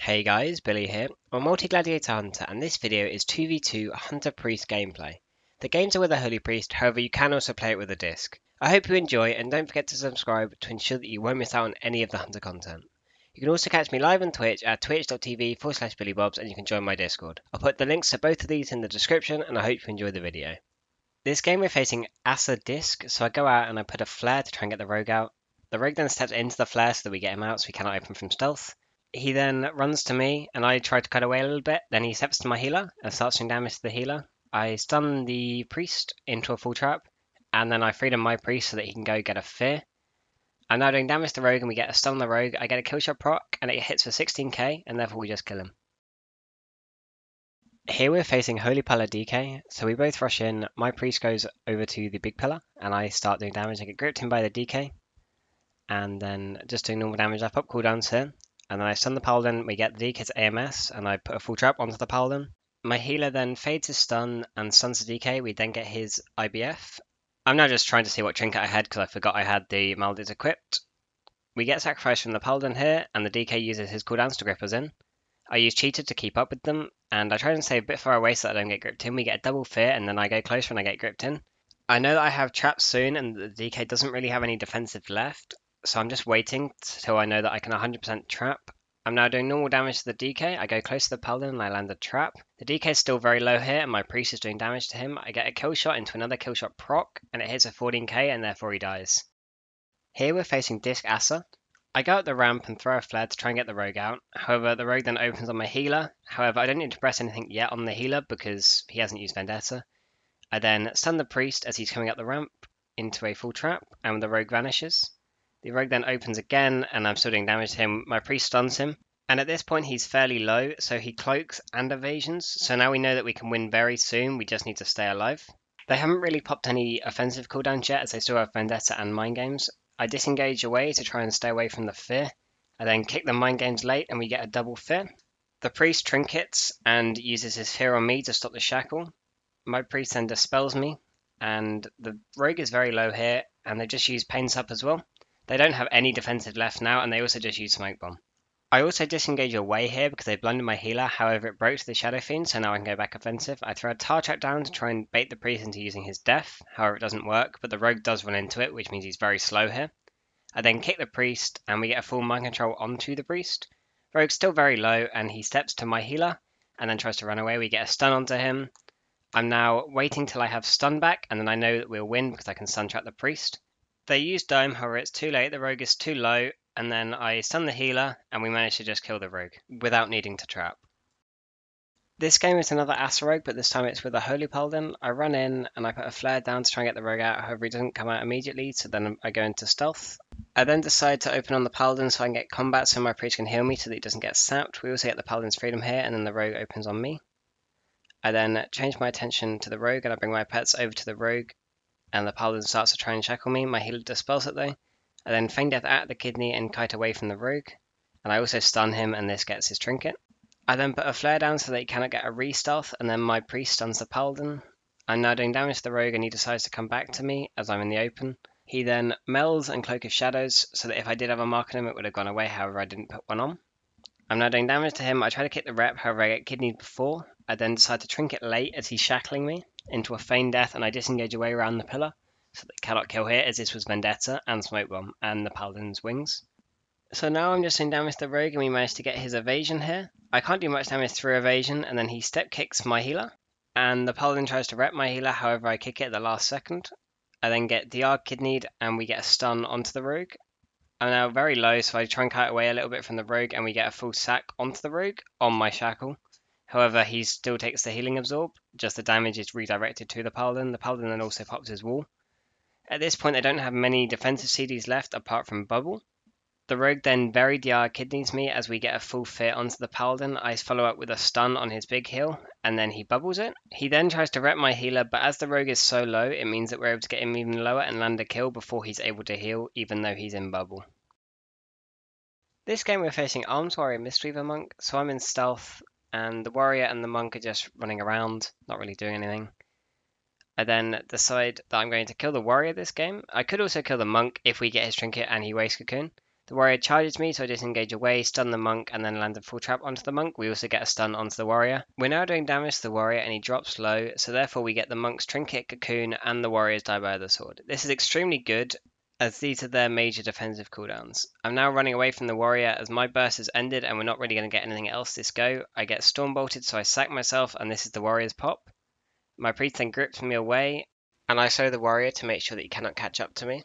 Hey guys, Billy here. I'm a multi-gladiator hunter and this video is 2v2 Hunter Priest gameplay. The games are with a Holy Priest, however you can also play it with a disc. I hope you enjoy and don't forget to subscribe to ensure that you won't miss out on any of the Hunter content. You can also catch me live on Twitch at twitch.tv/Billybobbs and you can join my Discord. I'll put the links to both of these in the description and I hope you enjoy the video. This game we're facing Assa Disc, so I go out and I put a flare to try and get the rogue out. The rogue then steps into the flare so that we get him out so we cannot open from stealth. He then runs to me, and I try to cut away a little bit. Then he steps to my healer and starts doing damage to the healer. I stun the priest into a full trap, and then I freedom my priest so that he can go get a fear. I'm now doing damage to the rogue, and we get a stun on the rogue. I get a kill shot proc, and it hits for 16k, and therefore we just kill him. Here we're facing Hpala DK, so we both rush in. My priest goes over to the big pillar, and I start doing damage. I get gripped in by the DK, and then just doing normal damage. I pop cooldowns here. And then I stun the paladin, we get the DK's AMS, and I put a full trap onto the paladin. My healer then fades his stun and stuns the DK, we then get his IBF. I'm now just trying to see what trinket I had because I forgot I had the Maldits equipped. We get sacrifice from the paladin here, and the DK uses his cooldowns to grip us in. I use cheated to keep up with them, and I try and stay a bit far away so that I don't get gripped in. We get a double fear, and then I go closer and I get gripped in. I know that I have traps soon, and the DK doesn't really have any defensive left. So I'm just waiting till I know that I can 100% trap. I'm now doing normal damage to the DK. I go close to the paladin and I land a trap. The DK is still very low here and my priest is doing damage to him. I get a kill shot into another kill shot proc and it hits a 14k and therefore he dies. Here we're facing Disc Assa. I go up the ramp and throw a flare to try and get the rogue out. However, the rogue then opens on my healer. However, I don't need to press anything yet on the healer because he hasn't used Vendetta. I then stun the priest as he's coming up the ramp into a full trap and the rogue vanishes. The rogue then opens again, and I'm still doing damage to him. My priest stuns him, and at this point he's fairly low, so he cloaks and evasions. So now we know that we can win very soon, we just need to stay alive. They haven't really popped any offensive cooldowns yet, as they still have Vendetta and Mind Games. I disengage away to try and stay away from the fear. I then kick the Mind Games late, and we get a double fear. The priest trinkets and uses his fear on me to stop the shackle. My priest then dispels me, and the rogue is very low here, and they just use Pain Sup as well. They don't have any defensive left now, and they also just use Smoke Bomb. I also disengage away here because they blundered my healer, however it broke to the Shadow Fiend, so now I can go back offensive. I throw a tar trap down to try and bait the priest into using his death, however it doesn't work, but the rogue does run into it, which means he's very slow here. I then kick the priest, and we get a full mind control onto the priest. Rogue's still very low, and he steps to my healer, and then tries to run away. We get a stun onto him. I'm now waiting till I have stun back, and then I know that we'll win because I can stun trap the priest. They use Dome, however it's too late, the rogue is too low, and then I stun the healer, and we manage to just kill the rogue, without needing to trap. This game is another Assa Rog, but this time it's with a Holy Paladin. I run in, and I put a flare down to try and get the rogue out, however he doesn't come out immediately, so then I go into stealth. I then decide to open on the Paladin so I can get combat so my priest can heal me so that he doesn't get sapped. We also get the Paladin's freedom here, and then the rogue opens on me. I then change my attention to the rogue, and I bring my pets over to the rogue, and the paladin starts to try and shackle me. My healer dispels it though. I then feign death at the kidney and kite away from the rogue, and I also stun him and this gets his trinket. I then put a flare down so that he cannot get a re-stealth, and then my priest stuns the paladin. I'm now doing damage to the rogue and he decides to come back to me as I'm in the open. He then melds and Cloak of Shadows so that if I did have a mark on him it would have gone away, however I didn't put one on. I'm now doing damage to him. I try to kick the rep, however I get kidneyed before. I then decide to trinket late as he's shackling me into a feigned death, and I disengage away around the pillar so that cannot kill here as this was Vendetta and Smoke Bomb and the Paladin's wings. So now I'm just doing damage to the rogue and we managed to get his evasion here. I can't do much damage through evasion, and then he step kicks my healer and the Paladin tries to rep my healer, however I kick it at the last second. I then get DR kidneyed and we get a stun onto the rogue. I'm now very low, so I try and kite away a little bit from the rogue and we get a full sack onto the rogue on my shackle. However, he still takes the healing absorb, just the damage is redirected to the Paladin. The Paladin then also pops his wall. At this point, they don't have many defensive CDs left apart from Bubble. The rogue then very DR kidneys me as we get a full fear onto the Paladin. I follow up with a stun on his big heal, and then he bubbles it. He then tries to rep my healer, but as the rogue is so low, it means that we're able to get him even lower and land a kill before he's able to heal, even though he's in bubble. This game we're facing Arms Warrior Mistweaver Monk, so I'm in stealth, and the warrior and the monk are just running around, not really doing anything. I then decide that I'm going to kill the warrior this game. I could also kill the monk if we get his trinket and he wastes cocoon. The warrior charges me, so I disengage away, stun the monk, and then land a full trap onto the monk. We also get a stun onto the warrior. We're now doing damage to the warrior, and he drops low, so therefore we get the monk's trinket, cocoon, and the warrior's die by the sword. This is extremely good, as these are their major defensive cooldowns. I'm now running away from the warrior as my burst has ended and we're not really going to get anything else this go. I get storm bolted, so I sack myself, and this is the warrior's pop. My priest then grips me away, and I slow the warrior to make sure that he cannot catch up to me.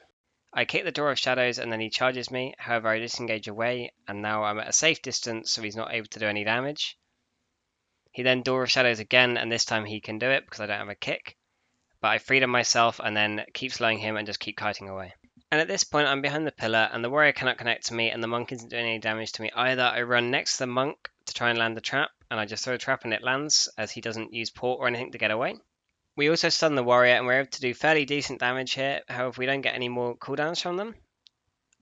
I kick the Door of Shadows and then he charges me, however I disengage away, and now I'm at a safe distance so he's not able to do any damage. He then Door of Shadows again, and this time he can do it because I don't have a kick. But I freed him myself and then keep slowing him and just keep kiting away. And at this point I'm behind the pillar and the warrior cannot connect to me and the monk isn't doing any damage to me either. I run next to the monk to try and land the trap, and I just throw a trap and it lands as he doesn't use port or anything to get away. We also stun the warrior and we're able to do fairly decent damage here, however we don't get any more cooldowns from them.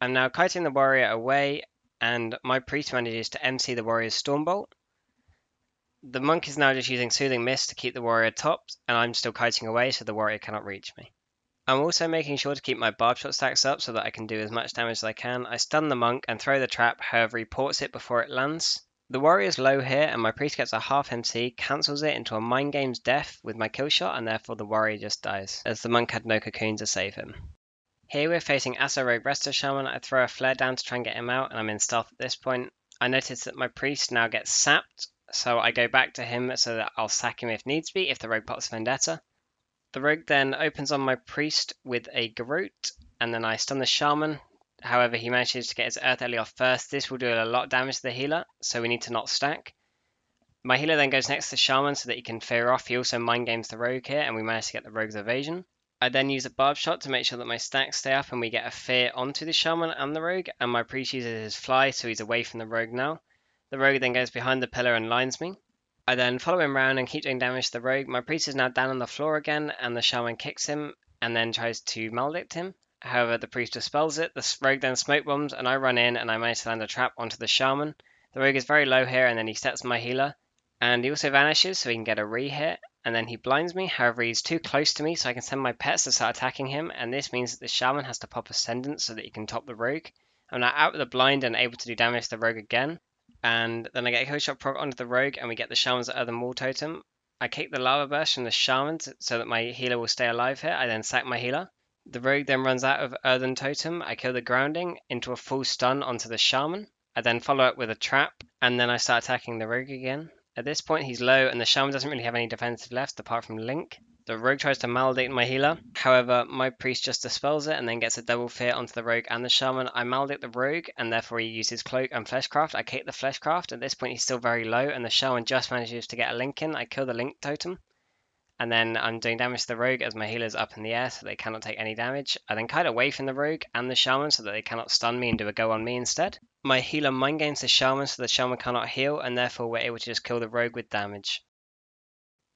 I'm now kiting the warrior away and my priest manages to MC the warrior's Stormbolt. The monk is now just using Soothing Mist to keep the warrior topped, and I'm still kiting away so the warrior cannot reach me. I'm also making sure to keep my barb shot stacks up so that I can do as much damage as I can. I stun the monk and throw the trap, however he ports it before it lands. The warrior's low here and my priest gets a half MC, cancels it into a Mind Games death with my kill shot, and therefore the warrior just dies, as the monk had no cocoon to save him. Here we're facing Assa Rog Shaman. I throw a flare down to try and get him out, and I'm in stealth at this point. I notice that my priest now gets sapped, so I go back to him so that I'll sack him if needs be, if the rogue pops Vendetta. The rogue then opens on my priest with a Garrote, and then I stun the shaman. However, he manages to get his Earth Ellie off first. This will do a lot of damage to the healer, so we need to not stack. My healer then goes next to the shaman so that he can fear off. He also mind games the rogue here, and we manage to get the rogue's evasion. I then use a barb shot to make sure that my stacks stay up and we get a fear onto the shaman and the rogue, and my priest uses his fly, so he's away from the rogue now. The rogue then goes behind the pillar and lines me. I then follow him round and keep doing damage to the rogue. My priest is now down on the floor again, and the shaman kicks him and then tries to maledict him. However, the priest dispels it. The rogue then smoke bombs, and I run in and I manage to land a trap onto the shaman. The rogue is very low here, and then he sets my healer, and he also vanishes so he can get a re-hit, and then he blinds me. However, he's too close to me, so I can send my pets to start attacking him, and this means that the shaman has to pop Ascendant so that he can top the rogue. I'm now out with the blind and able to do damage to the rogue again. And then I get a kill shot proc onto the rogue, and we get the shaman's Earthen Wall totem. I kick the lava burst from the shaman so that my healer will stay alive here. I then sack my healer. The rogue then runs out of Earthen Totem. I kill the grounding into a full stun onto the shaman. I then follow up with a trap, and then I start attacking the rogue again. At this point he's low, and the shaman doesn't really have any defensive left apart from Link. The rogue tries to maledict my healer, however my priest just dispels it and then gets a double fear onto the rogue and the shaman. I maledict the rogue and therefore he uses cloak and fleshcraft. I kick the fleshcraft. At this point he's still very low and the shaman just manages to get a link in. I kill the link totem, and then I'm doing damage to the rogue as my healer's up in the air so they cannot take any damage. I then kite away from the rogue and the shaman so that they cannot stun me and do a go on me instead. My healer mind games the shaman so the shaman cannot heal, and therefore we're able to just kill the rogue with damage.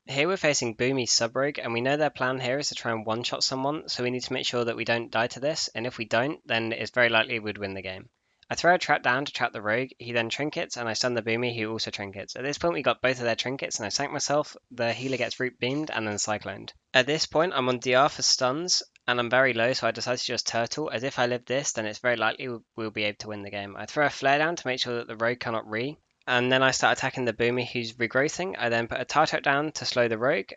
Here we're facing Boomy's sub-rogue, and we know their plan here is to try and one-shot someone, so we need to make sure that we don't die to this, and if we don't, then it's very likely we'd win the game. I throw a trap down to trap the rogue, he then trinkets, and I stun the Boomy, who also trinkets. At this point we got both of their trinkets, and I sank myself. The healer gets root beamed, and then cycloned. At this point I'm on DR for stuns, and I'm very low, so I decide to just turtle, as if I live this, then it's very likely we'll be able to win the game. I throw a flare down to make sure that the rogue cannot re, and then I start attacking the Boomy who's regrowthing. I then put a Tartot down to slow the rogue.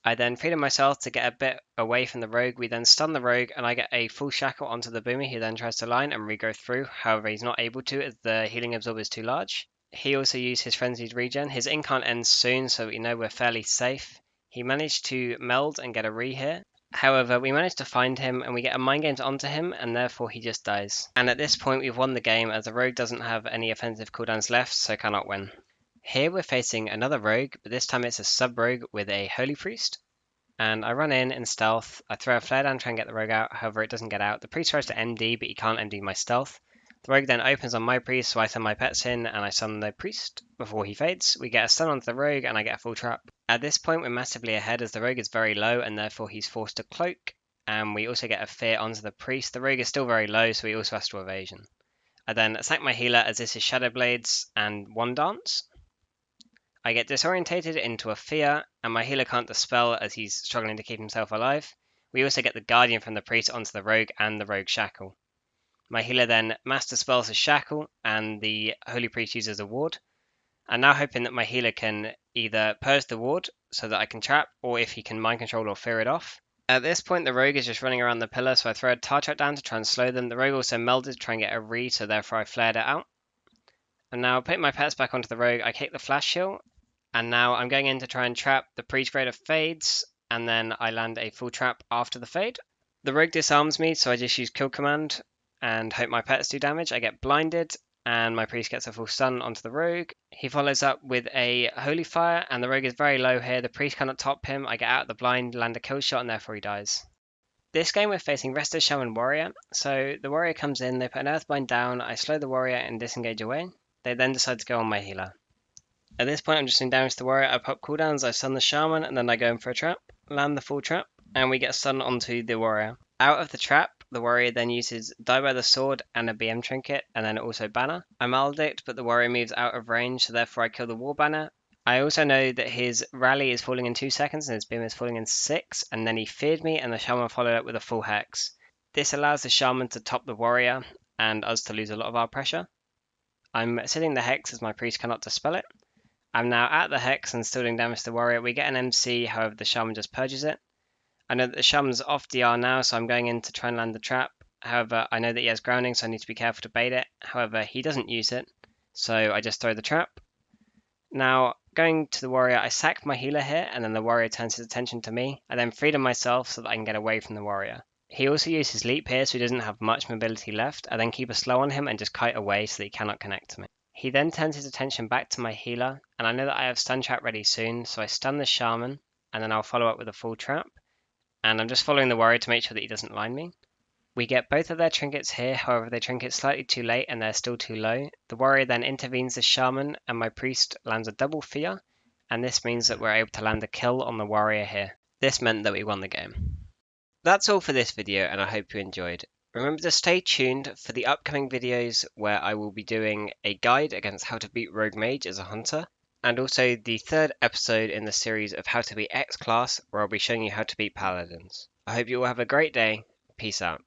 I then freedom myself to get a bit away from the rogue. We then stun the rogue, and I get a full shackle onto the Boomy who then tries to line and regrow through. However, he's not able to as the healing absorb is too large. He also used his frenzied regen. His incant ends soon, so we know we're fairly safe. He managed to meld and get a re here. However, we managed to find him and we get a mind games onto him, and therefore he just dies. And at this point we've won the game as the rogue doesn't have any offensive cooldowns left, so cannot win. Here we're facing another rogue, but this time it's a sub-rogue with a holy priest. And I run in stealth. I throw a flare down to try and get the rogue out, however it doesn't get out. The priest tries to MD, but he can't MD my stealth. The rogue then opens on my priest, so I send my pets in and I stun the priest before he fades. We get a stun onto the rogue and I get a full trap. At this point we're massively ahead as the rogue is very low and therefore he's forced to cloak. And we also get a fear onto the priest. The rogue is still very low, so he also has to evasion. I then sack my healer as this is Shadow Blades and One Dance. I get disorientated into a fear, and my healer can't dispel as he's struggling to keep himself alive. We also get the Guardian from the priest onto the rogue and the rogue shackle. My healer then master spells a shackle, and the holy priest uses a ward. I'm now hoping that my healer can either purge the ward so that I can trap, or if he can mind control or fear it off. At this point, the rogue is just running around the pillar, so I throw a tar trap down to try and slow them. The rogue also melded to try and get a read, so therefore I flared it out. And now putting my pets back onto the rogue, I kick the flash shield, and now I'm going in to try and trap the priest grade of fades, and then I land a full trap after the fade. The rogue disarms me, so I just use kill command and hope my pets do damage. I get blinded, and my priest gets a full stun onto the rogue. He follows up with a holy fire, and the rogue is very low here. The priest cannot top him. I get out of the blind, land a kill shot, and therefore he dies. This game we're facing Rsham and Warrior. So the warrior comes in, they put an earthbind down, I slow the warrior and disengage away. They then decide to go on my healer. At this point I'm just doing damage to the warrior, I pop cooldowns, I stun the shaman, and then I go in for a trap, land the full trap, and we get stun onto the warrior. Out of the trap, the warrior then uses Die by the Sword and a BM trinket, and then also banner. I maledict, but the warrior moves out of range, so therefore I kill the war banner. I also know that his rally is falling in 2 seconds and his beam is falling in 6, and then he feared me and the shaman followed up with a full hex. This allows the shaman to top the warrior and us to lose a lot of our pressure. I'm setting the hex as my priest cannot dispel it. I'm now at the hex and still doing damage to the warrior. We get an MC, however the shaman just purges it. I know that the shaman's off DR now, so I'm going in to try and land the trap. However, I know that he has grounding, so I need to be careful to bait it. However, he doesn't use it, so I just throw the trap. Now, going to the warrior, I sack my healer here, and then the warrior turns his attention to me. I then freedom myself so that I can get away from the warrior. He also uses leap here, so he doesn't have much mobility left. I then keep a slow on him and just kite away so that he cannot connect to me. He then turns his attention back to my healer, and I know that I have stun trap ready soon, so I stun the shaman, and then I'll follow up with a full trap. And I'm just following the warrior to make sure that he doesn't line me. We get both of their trinkets here, however they trinket slightly too late and they're still too low. The warrior then intervenes the shaman and my priest lands a double fear, and this means that we're able to land a kill on the warrior here. This meant that we won the game. That's all for this video and I hope you enjoyed. Remember to stay tuned for the upcoming videos where I will be doing a guide against how to beat Rogue Mage as a hunter, and also the 3rd episode in the series of how to beat X class where I'll be showing you how to beat Paladins. I hope you all have a great day. Peace out.